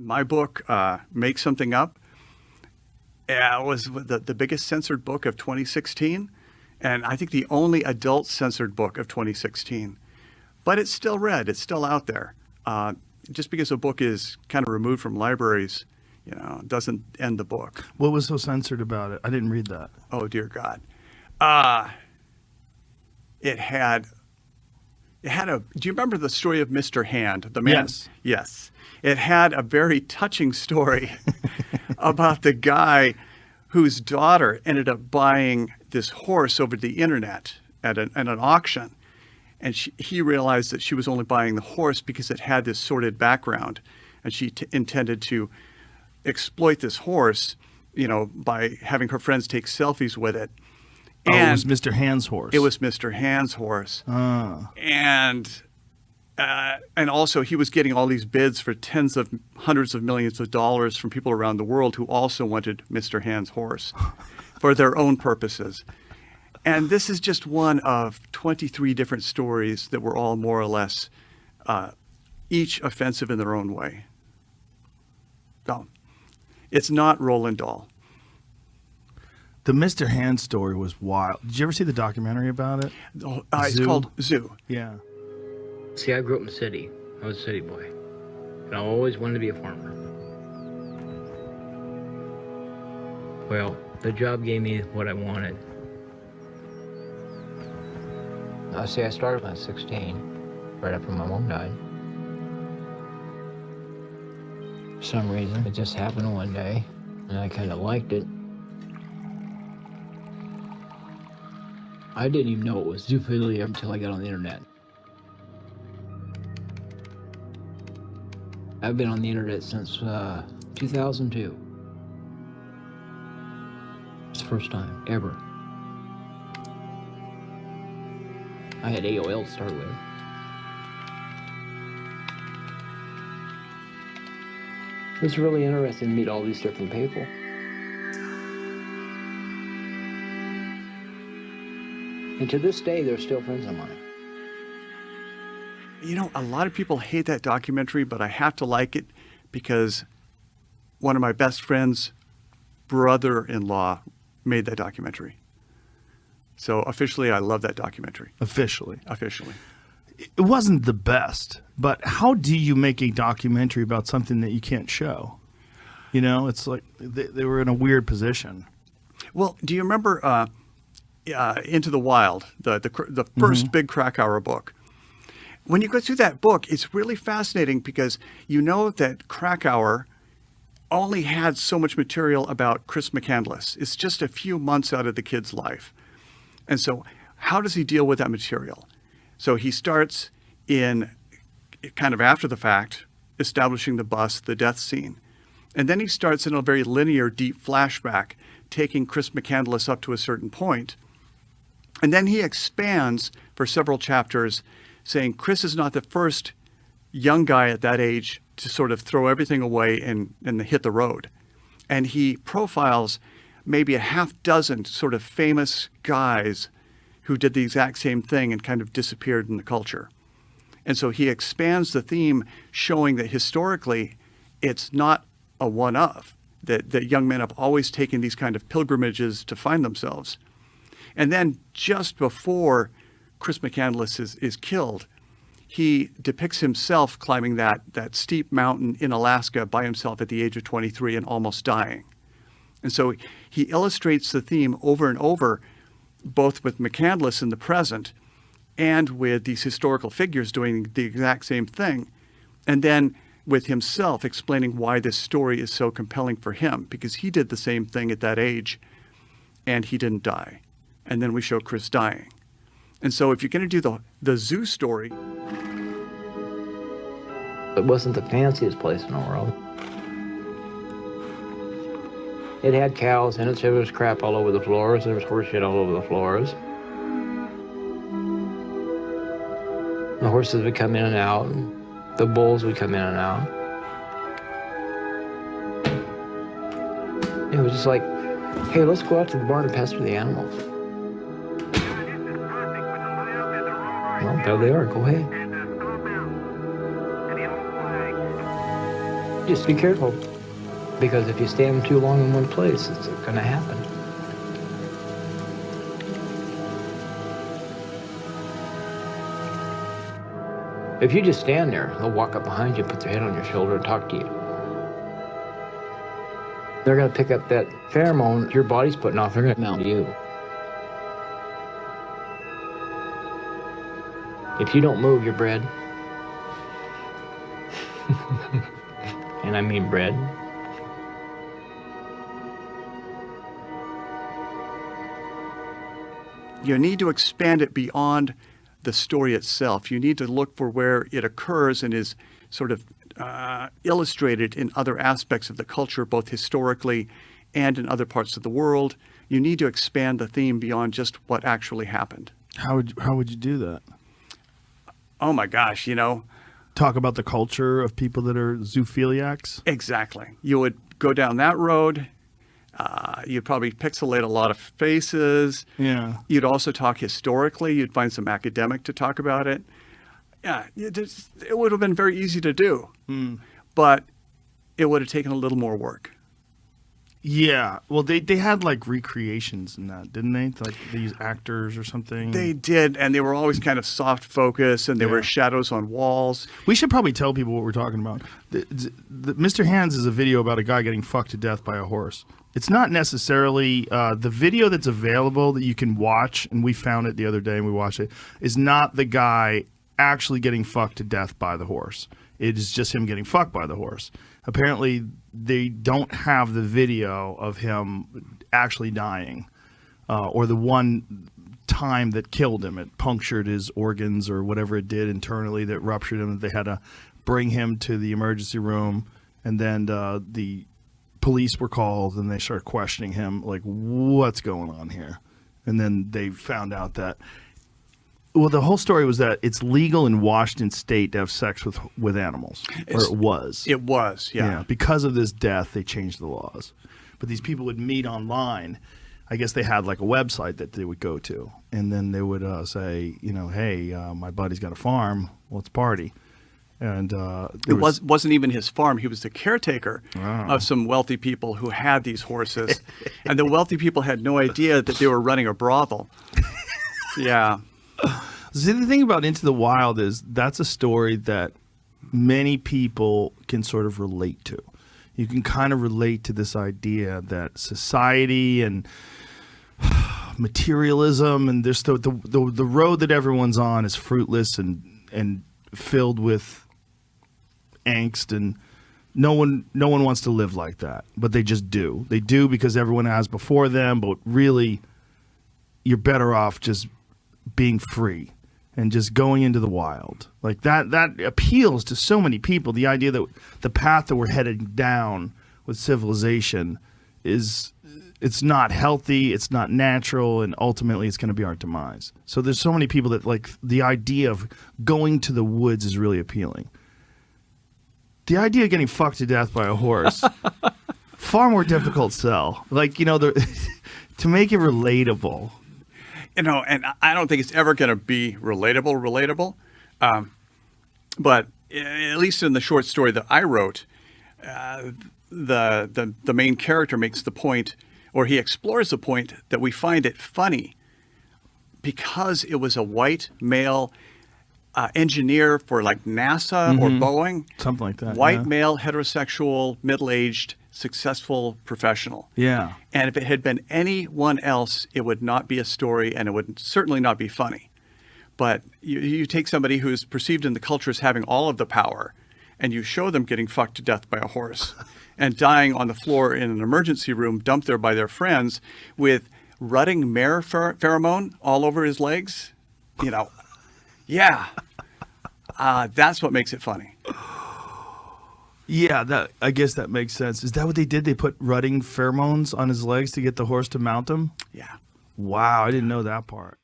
my book, Make Something Up, was the biggest censored book of 2016, and I think the only adult censored book of 2016. But it's still read. It's still out there. Just because a book is kind of removed from libraries, doesn't end the book. What was so censored about it? I didn't read that. Oh, dear God. It had a, do you remember the story of Mr. Hand? The man? Yes. Yes. It had a very touching story about the guy whose daughter ended up buying this horse over the internet at an auction. And he realized that she was only buying the horse because it had this sordid background. And she intended to exploit this horse, by having her friends take selfies with it. And it was Mr. Hand's horse. It was Mr. Hand's horse. And also he was getting all these bids for hundreds of millions of dollars from people around the world who also wanted Mr. Hand's horse for their own purposes. And this is just one of 23 different stories that were all more or less each offensive in their own way. So, it's not Roald Dahl. The Mr. Hand story was wild. Did you ever see the documentary about it? It's called Zoo. Yeah. See, I grew up in the city. I was a city boy. And I always wanted to be a farmer. Well, the job gave me what I wanted. See, I started when I was 16, right after my mom died. For some reason, it just happened one day, and I kind of liked it. I didn't even know it was zoophilia until I got on the internet. I've been on the internet since 2002. It's the first time, ever. I had AOL to start with. It was really interesting to meet all these different people. And to this day, they're still friends of mine. A lot of people hate that documentary, but I have to like it because one of my best friends' brother-in-law made that documentary. So officially, I love that documentary. Officially. It wasn't the best, but how do you make a documentary about something that you can't show? It's like they were in a weird position. Well, do you remember Into the Wild, the first big Krakauer book? When you go through that book, it's really fascinating because you know that Krakauer only had so much material about Chris McCandless. It's just a few months out of the kid's life. And so how does he deal with that material? So he starts in kind of after the fact, establishing the bust, the death scene. And then he starts in a very linear, deep flashback, taking Chris McCandless up to a certain point. And then he expands for several chapters, saying Chris is not the first young guy at that age to sort of throw everything away and hit the road. And he profiles maybe a half dozen sort of famous guys who did the exact same thing and kind of disappeared in the culture. And so he expands the theme, showing that historically it's not a one-of, that young men have always taken these kind of pilgrimages to find themselves. And then just before Chris McCandless is killed, he depicts himself climbing that steep mountain in Alaska by himself at the age of 23 and almost dying. And so he illustrates the theme over and over, both with McCandless in the present and with these historical figures doing the exact same thing. And then with himself explaining why this story is so compelling for him, because he did the same thing at that age and he didn't die. And then we show Chris dying. And so if you're going to do the zoo story. It wasn't the fanciest place in the world. It had cows in it, so there was crap all over the floors. There was horse shit all over the floors. The horses would come in and out. And the bulls would come in and out. It was just like, hey, let's go out to the barn and pasture the animals. Well, there they are. Go ahead. Just be careful, because if you stand too long in one place, it's going to happen. If you just stand there, they'll walk up behind you, put their head on your shoulder, and talk to you. They're going to pick up that pheromone your body's putting off. They're going to mount you. If you don't move, you're bred. And I mean bred. You need to expand it beyond the story itself. You need to look for where it occurs and is sort of illustrated in other aspects of the culture, both historically and in other parts of the world. You need to expand the theme beyond just what actually happened. How would you do that? Oh my gosh, Talk about the culture of people that are zoophiliacs? Exactly. You would go down that road. You'd probably pixelate a lot of faces. Yeah. You'd also talk historically. You'd find some academic to talk about it. Yeah, it would have been very easy to do, but it would have taken a little more work. Yeah. Well, they had like recreations in that, didn't they? Like these actors or something. They did, and they were always kind of soft focus, and there were shadows on walls. We should probably tell people what we're talking about. Mr. Hands is a video about a guy getting fucked to death by a horse. It's not necessarily the video that's available that you can watch, and we found it the other day and we watched it, is not the guy actually getting fucked to death by the horse. It is just him getting fucked by the horse. Apparently, they don't have the video of him actually dying, or the one time that killed him. It punctured his organs or whatever it did internally that ruptured him. They had to bring him to the emergency room, and then the police were called, and they started questioning him, like, what's going on here? And then they found out that, well, the whole story was that it's legal in Washington State to have sex with animals, or it was. It was, yeah. Because of this death, they changed the laws. But these people would meet online. I guess they had like a website that they would go to, and then they would say, hey, my buddy's got a farm, let's party. And it wasn't even his farm. He was the caretaker of some wealthy people who had these horses. And the wealthy people had no idea that they were running a brothel. Yeah. See, the thing about Into the Wild is that's a story that many people can sort of relate to. You can kind of relate to this idea that society and materialism and this the road that everyone's on is fruitless and filled with angst, and no one wants to live like that, but they just do. They do because everyone has before them, but really you're better off just being free and just going into the wild. Like that appeals to so many people. The idea that the path that we're headed down with civilization it's not healthy, it's not natural, and ultimately it's going to be our demise. So there's so many people that like the idea of going to the woods is really appealing. The idea of getting fucked to death by a horse, far more difficult sell. Like, to make it relatable. And I don't think it's ever going to be relatable. But at least in the short story that I wrote, the main character makes the point, or he explores the point, that we find it funny because it was a white male engineer for like NASA or Boeing. Something like that. White male, heterosexual, middle-aged, successful professional. Yeah. And if it had been anyone else, it would not be a story, and it would certainly not be funny. But you take somebody who's perceived in the culture as having all of the power, and you show them getting fucked to death by a horse and dying on the floor in an emergency room, dumped there by their friends with rutting mare pheromone all over his legs. Yeah. That's what makes it funny. Yeah, I guess that makes sense. Is that what they did? They put rutting pheromones on his legs to get the horse to mount him? Yeah. Wow, I didn't know that part.